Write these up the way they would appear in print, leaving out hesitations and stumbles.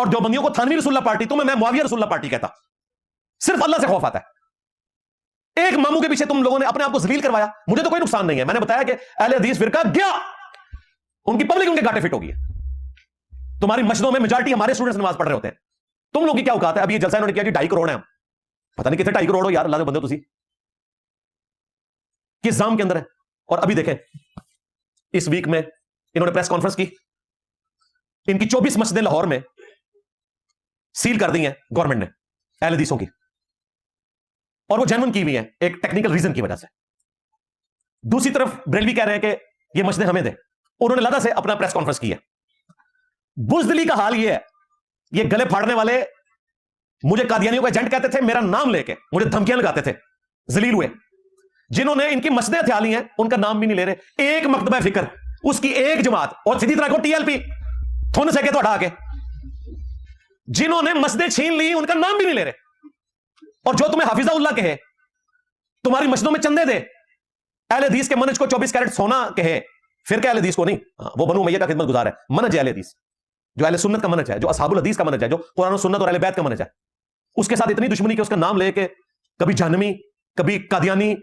اور دیوبندیوں کو تھانوی رسول اللہ پارٹی، تمہیں میں معاویہ رسول اللہ پارٹی کہتا. صرف اللہ سے خوف آتا ہے. ایک ماموں کے پیچھے تم لوگوں نے اپنے آپ کو ذلیل کروایا. مجھے تو کوئی نقصان نہیں ہے، میں نے بتایا کہ اہل حدیث فرقہ گیا، ان کی پبلک ان کے گاٹے فٹ ہو گئی ہے. تمہاری مسجدوں میں میجارٹی ہمارے اسٹوڈنٹس نماز پڑھ رہے ہوتے ہیں. تم لوگوں کی کیا اوقات ہے؟ ابھی یہ جلسہ انہوں نے کیا جی 2.5 کروڑ ہیں، ہم پتہ نہیں کتنے 2.5 کروڑ ہو یار، اللہ دے بندے تسی کس زام کے اندر ہے. اور ابھی دیکھیں اس ویک میں انہوں نے پریس کانفرنس کی، ان کی 24 مسجدیں لاہور میں سیل کر دی ہیں گورنمنٹ نے اہل حدیثوں کی، اور وہ جینون کی ہوئی ہیں ایک ٹیکنیکل ریزن کی وجہ سے. دوسری طرف بریلوی کہہ رہے ہیں کہ یہ مسجدیں ہمیں دیں. انہوں نے لادہ سے اپنا پریس کانفرنس کی ہے. بزدلی کا حال یہ ہے، یہ گلے پھاڑنے والے مجھے قادیانیوں کا ایجنٹ کہتے تھے، میرا نام لے کے مجھے دھمکیاں لگاتے تھے، ذلیل ہوئے. جنہوں نے ان کی مسجدیں ہتھیا لی ہیں ان کا نام بھی نہیں لے رہے. ایک مکتبہ فکر، اس کی ایک جماعت، اور سیدھی طرح کو ٹی ایل پی تھن سے کے تو ہٹا کے جنہوں نے مسجدیں چھین لی ان کا نام بھی نہیں لے رہے. اور جو تمہیں حافظہ اللہ کہے، تمہاری مسجدوں میں چندے دے، اہل حدیث کے منہج کو 24 کیرٹ سونا کہے، فرقہ اہل حدیث کو نہیں، وہ بنو امیہ کا خدمت گزار ہے. منہج اہل حدیث جو اہل سنت کا منہج ہے، جو اصحاب الحدیث کا منہج ہے، جو قرآن و سنت اور اہل بیت کا منہج ہے، اس کے ساتھ اتنی دشمنی کہ اس کا نام لے کے کبھی جہنمی، کبھی قادیانی،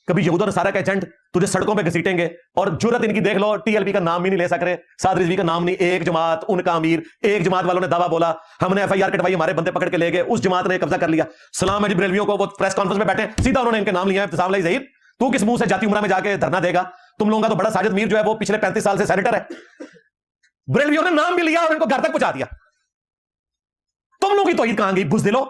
کبھی یہود و نصارہ کا ایجنٹ تجھے سڑکوں پہ گھسیٹیں گے. اور جرت ان کی دیکھ لو، ٹی ایل پی کا نام بھی نہیں لے سک رہے، سعد رضوی کا نام نہیں. ایک جماعت، ان کا امیر، ایک جماعت والوں نے دعویٰ بولا، ہم نے ایف آئی آر کٹوائی، ہمارے بندے پکڑ کے لے گئے، اس جماعت نے قبضہ کر لیا. سلام ہے جی بریلویوں کو، وہ پریس کانفرنس میں بیٹھے، سیدھا انہوں نے ان کے نام لیا، ابتسام علی ظہیر. تو کس منہ سے جاتی عمرہ میں جا کے دھرنا دے گا؟ تم لوگوں کا تو بڑا ساجد میر جو ہے وہ پچھلے 35 سال سے سینیٹر ہے. بریلویوں نے نام بھی لیا اور ان کو گھر تک پہنچا دیا. تم لوگوں کی توحید کہاں گئی بزدلو؟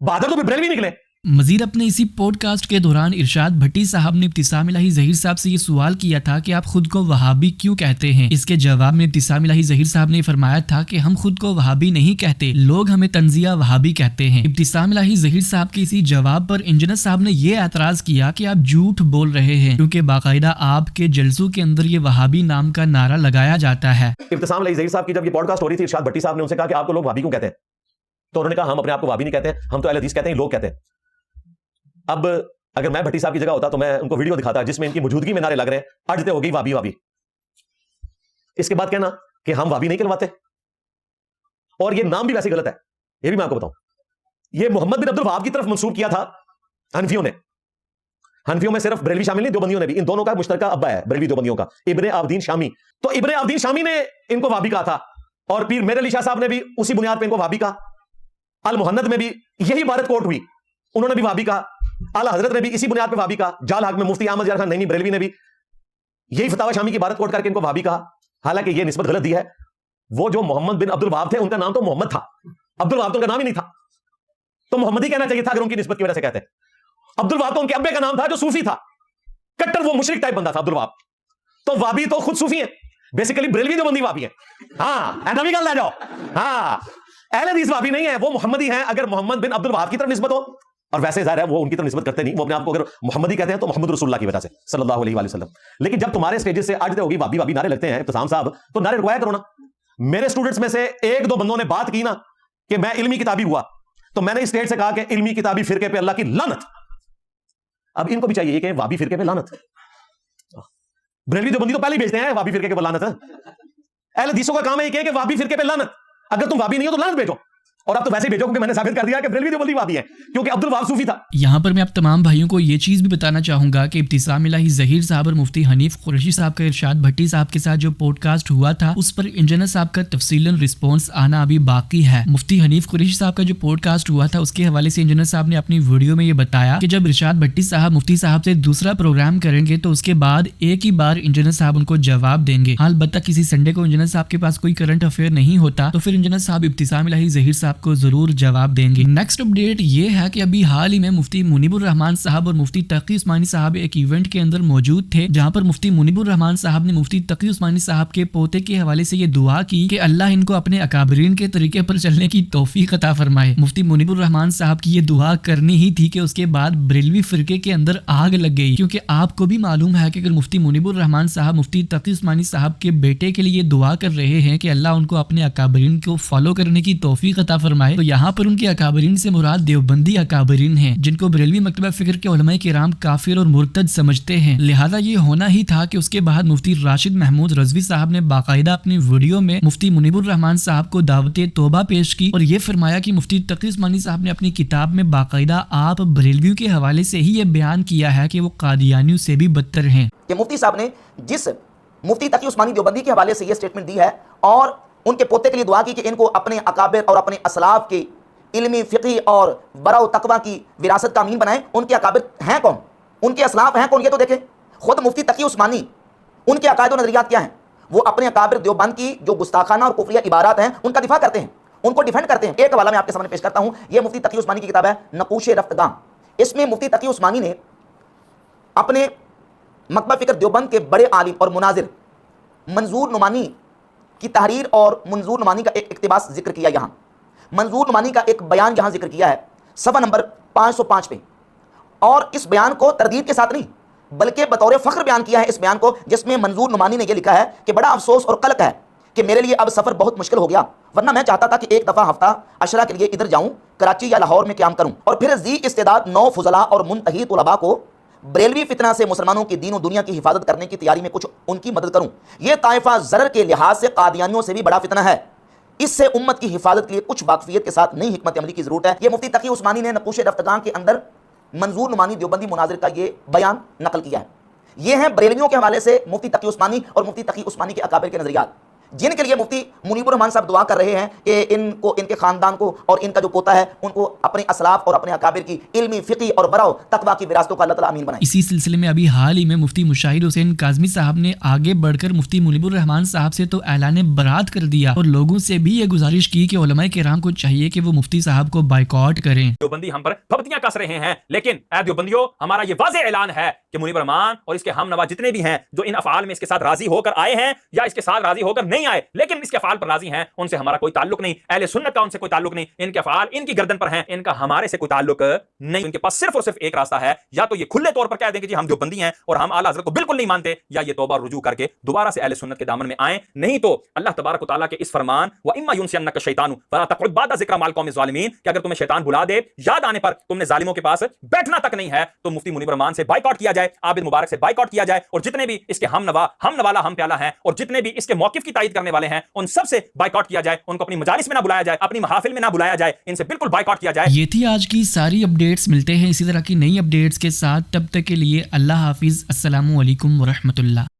بہادر تو بھی بریلوی نکلے. مزید اپنے اسی پوڈ کاسٹ کے دوران ارشاد بھٹی صاحب نے ابتسام الہی ظہیر صاحب سے یہ سوال کیا تھا کہ آپ خود کو وہابی کیوں کہتے ہیں. اس کے جواب میں ابتسام الہی ظہیر صاحب نے فرمایا تھا کہ ہم خود کو وہابی نہیں کہتے، لوگ ہمیں تنزیہ وہابی کہتے ہیں. ابتسام الہی ظہیر صاحب کے اسی جواب پر انجینئر صاحب نے یہ اعتراض کیا کہ آپ جھوٹ بول رہے ہیں، کیونکہ باقاعدہ آپ کے جلسوں کے اندر یہ وہابی نام کا نعرہ لگایا جاتا ہے. ابتسام علی ظہیر صاحب کی جب یہ پوڈ کاسٹ ہو رہی تھی، ارشاد بھٹی صاحب نے ان سے کہا کہ آپ کو لوگ وہابی کیوں کہتے ہیں؟ تو انہوں نے کہا ہم اپنے آپ کو وہابی نہیں کہتے ہیں، ہم تو اہل حدیث کہتے ہیں، لوگ کہتے ہیں. اب اگر میں بھٹی صاحب کی جگہ ہوتا تو میں ان کو ویڈیو دکھاتا جس میں ان کی موجودگی میں نعرے لگ رہے ہیں، اجتے ہو گئی وابی وابی. اس کے بعد کہنا کہ ہم وابی نہیں کہلواتے. اور یہ نام بھی ویسے غلط ہے، یہ بھی میں آپ کو بتاؤں. یہ محمد بن عبد الوہاب کی طرف منسوب کیا تھا حنفیوں نے. حنفیوں میں صرف بریلوی شامل نہیں، دیوبندیوں نے بھی. ان دونوں کا مشترکہ ابا ہے بریلوی دیوبندیوں کا، ابن عابدین شامی. تو ابن عابدین شامی نے ان کو وابی کہا تھا، اور پیر میر علی شاہ صاحب نے بھی اسی بنیاد پہ ان کو وابی کہا. المحند میں بھی یہی عبارت کوٹ ہوئی، انہوں نے بھی وابی کہا. اعلیٰ حضرت نے بھی اسی بنیاد پہ وابی کہا. جال حق میں مفتی احمد یار خان نینی بریلوی نے بھی یہی فتاوی شامی کی عبارت کوٹ کر کے ان کو وابی کہا. حالانکہ یہ نسبت غلط دی ہے. وہ جو محمد بن عبد الوہاب تھے ان کا نام تو محمد تھا، عبد الوہاب تو ان کا نام ہی نہیں تھا. تو محمد ہی کہنا چاہیے تھا اگر ان کی نسبت کی وجہ سے کہتے. عبد الوہاب تو ان کے ابے کا نام تھا جو صوفی تھا، کٹر وہ مشرک ٹائپ بندہ تھا عبد الوہاب. تو وابی تو خود صوفی ہیں، بیسیکلی بریلوی جو بندی وابی ہیں. ہاں نبی گل لے جاؤ. ہاں اہل حدیث وابی نہیں ہے، وہ محمدی ہیں. اگر محمد بن عبد الوہاب کی طرف نسبت ہو، اور ویسے ظاہر ہے وہ ان کی طرف نسبت کرتے نہیں، وہ اپنے آپ کو اگر محمدی کہتے ہیں تو محمد رسول اللہ کی وجہ سے صلی اللہ علیہ وآلہ وسلم. لیکن جب تمہارے اسٹیجز سے اجتے ہوگی وابی وابی نعرے لگتے ہیں ابتسام صاحب، تو نعرے رکوایا کرو نا. میرے اسٹوڈنٹس میں سے ایک دو بندوں نے بات کی نا کہ میں علمی کتابی ہوا، تو میں نے اس اسٹیج سے کہا کہ علمی کتابی فرقے پہ اللہ کی لعنت. اب ان کو بھی چاہیے کہ وابی فرقے پہ لعنت. بریلوی جو بندی تو پہلے ہی بھیجتے ہیں وابی فرقے کے لعنت. اہل حدیثوں کا کام ہے یہ کہ وابی فرقے پہ لعنت. اگر تم وابی نہیں ہو تو لعنت بھیجو. اور اب تو ویسے ہی بھیجو کیونکہ میں نے ثابت کر دیا کہ بریلوی دیوبندی وابی ہے، کیونکہ عبد الوہاب صوفی تھا. یہاں پر میں آپ تمام بھائیوں کو یہ چیز بھی بتانا چاہوں گا کہ ابتسام الہی ظہیر صاحب اور مفتی حنیف قریشی صاحب کا ارشاد بھٹی صاحب کے ساتھ جو پوڈ کاسٹ ہوا تھا، اس پر انجینئر صاحب کا تفصیلاً رسپانس آنا ابھی باقی ہے. مفتی حنیف قریشی صاحب کا جو پوڈ کاسٹ ہوا تھا، اس کے حوالے سے انجینئر صاحب نے اپنی ویڈیو میں یہ بتایا کہ جب ارشاد بھٹی صاحب مفتی صاحب سے دوسرا پروگرام کریں گے تو اس کے بعد ایک ہی بار انجینئر صاحب ان کو جواب دیں گے. البتہ کسی سنڈے کو انجینئر صاحب کے پاس کوئی کرنٹ افیئر نہیں ہوتا تو پھر انجینئر صاحب ابتسام الہی ظہیر صاحب کو ضرور جواب دیں گے. نیکسٹ اپڈیٹ یہ ہے کہ ابھی حال ہی میں مفتی منیب الرحمان صاحب اور مفتی تقی عثمانی صاحب ایک ایونٹ کے اندر موجود تھے، جہاں پر مفتی منیب الرحمان صاحب نے مفتی تقی عثمانی صاحب کے پوتے کے حوالے سے یہ دعا کی کہ اللہ ان کو اپنے اکابرین کے طریقے پر چلنے کی توفیق عطا فرمائے. مفتی منیب الرحمان صاحب کی یہ دعا کرنی ہی تھی کہ اس کے بعد بریلوی فرقے کے اندر آگ لگ گئی، کیونکہ آپ کو بھی معلوم ہے کہ اگر مفتی منیب الرحمان صاحب مفتی تقی عثمانی صاحب کے بیٹے کے لیے دعا کر رہے ہیں کہ اللہ ان کو اپنے اکابرین کو فالو کرنے کی توفیق عطا فرمائے, تو یہاں پر ان کے اکابرین سے مراد دیوبندی اکابرین ہیں جن کو بریلوی مکتبہ فکر کے علماء کرام کافر اور مرتد سمجھتے ہیں. لہذا یہ ہونا ہی تھا کہ اس کے بعد مفتی راشد محمود رضوی صاحب نے باقاعدہ اپنی ویڈیو میں مفتی منیب الرحمان صاحب کو دعوت توبہ پیش کی اور یہ فرمایا کہ مفتی تقی عثمانی صاحب نے اپنی کتاب میں باقاعدہ آپ بریلویوں کے حوالے سے ہی یہ بیان کیا ہے کہ وہ قادیانیوں سے بھی بدتر ہیں. کہ مفتی صاحب نے جس مفتی تقی عثمانی دیوبندی کے حوالے سے یہ سٹیٹمنٹ دی ہے اور ان کے پوتے کے لیے دعا کی کہ ان کو اپنے اکابر اور اپنے اسلاف کی علمی فقہی اور برا و تقوی کی وراثت کا امین بنائیں. ان کے اکابر ہیں کون, ان کے اسلاف ہیں کون, یہ تو دیکھیں. خود مفتی تقی عثمانی ان کے عقائد و نظریات کیا ہیں؟ وہ اپنے اکابر دیوبند کی جو گستاخانہ اور کفریہ عبارات ہیں ان کا دفاع کرتے ہیں, ان کو ڈیفینڈ کرتے ہیں. ایک حوالہ میں آپ کے سامنے پیش کرتا ہوں, یہ مفتی تقی عثمانی کی کتاب ہے نقوش رفتگاں. اس میں مفتی تقی عثمانی نے اپنے مکتبہ فکر دیوبند کے بڑے عالم اور مناظر منظور نعمانی کی تحریر اور منظور نعمانی کا ایک اقتباس ذکر کیا. یہاں منظور نعمانی کا ایک بیان یہاں ذکر کیا ہے صفحہ نمبر 505 پہ, اور اس بیان کو تردید کے ساتھ نہیں بلکہ بطور فخر بیان کیا ہے اس بیان کو, جس میں منظور نعمانی نے یہ لکھا ہے کہ بڑا افسوس اور قلق ہے کہ میرے لیے اب سفر بہت مشکل ہو گیا, ورنہ میں چاہتا تھا کہ ایک دفعہ ہفتہ عشرہ کے لیے ادھر جاؤں, کراچی یا لاہور میں قیام کروں, اور پھر ذی استعداد 9 فضلاء اور منتہی طلباء کو بریلوی فتنہ سے مسلمانوں کی دین و دنیا کی حفاظت کرنے کی تیاری میں کچھ ان کی مدد کروں. یہ طائفہ ضرر کے لحاظ سے قادیانیوں سے بھی بڑا فتنہ ہے, اس سے امت کی حفاظت کے لیے کچھ واقفیت کے ساتھ نئی حکمت عملی کی ضرورت ہے. یہ مفتی تقی عثمانی نے نقوش رفتگاں کے اندر منظور نعمانی دیوبندی مناظر کا یہ بیان نقل کیا ہے. یہ ہیں بریلویوں کے حوالے سے مفتی تقی عثمانی اور مفتی تقی عثمانی کے اکابر کے نظریات, جن کے لیے مفتی منیب الرحمان صاحب دعا کر رہے ہیں کہ ان کو, ان کے خاندان کو اور ان کا جو پوتا ہے ان کو اپنے اسلاف اور اپنے اکابر کی علمی فقہی اور برا و تقوی کی وراثتوں کا اللہ تعالیٰ امین بنائے. اسی سلسلے میں ابھی حال ہی میں مفتی مشاہد حسین کاظمی صاحب نے آگے بڑھ کر مفتی منیب الرحمان صاحب سے تو اعلان برات کر دیا اور لوگوں سے بھی یہ گزارش کی کہ علماء کرام کو چاہیے کہ وہ مفتی صاحب کو بائیکاٹ کریں. دیوبندی ہم پر پھپتیاں کس رہے ہیں, لیکن اے دیوبندیوں ہمارا یہ واضح اعلان ہے کہ منیب الرحمان اور اس کے ہم نوا جتنے بھی ہیں جو ان افعال میں اس کے ساتھ راضی ہو کر آئے ہیں یا اس کے ساتھ راضی ہو کر نہیں آئے لیکن اس کے افعال پر راضی ہیں, ان سے ہمارا کوئی تعلق نہیں. اہل سنت کا ان سے کوئی تعلق نہیں, ان کے افعال ان کی گردن پر ہیں, ان کا ہمارے سے کوئی تعلق نہیں. ان کے پاس صرف اور صرف ایک راستہ ہے, یا تو یہ کھلے طور پر کہہ دیں کہ جی ہم دیوبندی ہیں اور ہم اعلیٰ حضرت کو بالکل نہیں مانتے, یا یہ توبہ رجوع کر کے دوبارہ سے اہل سنت کے دامن میں آئیں. نہیں تو اللہ تبارک و تعالیٰ کے اس فرمان وَإِمَّا يُنْسِيَنَّكَ الشَّيْطَانُ فَلَا تَقْعُدْ بَعْدَ ذِكْرَ مَعَ الْقَوْمِ الظَّالِمِينَ, کہ اگر تمہیں شیطان بھلا دے یاد آنے پر تم نے ظالموں کے پاس بیٹھنا تک نہیں ہے, تو مفتی منیب الرحمان سے بائیکاٹ کیا جائے, عابد مبارک سے بائیکاٹ کیا جائے, اور جتنے بھی اس کے ہم نوالا ہم پیالہ ہیں اور جتنے بھی اس کے موقف کی تائید کرنے والے ہیں ان سب سے بائیکاٹ کیا جائے. ان کو اپنی مجالس میں نہ بلایا جائے, اپنی محافل میں نہ بلایا جائے, ان سے بالکل بائیکاٹ کیا جائے. یہ تھی آج کی ساری اپڈیٹس. ملتے ہیں اسی طرح کی نئی اپڈیٹس کے ساتھ, تب تک کے لیے اللہ حافظ. السلام علیکم ورحمۃ اللہ.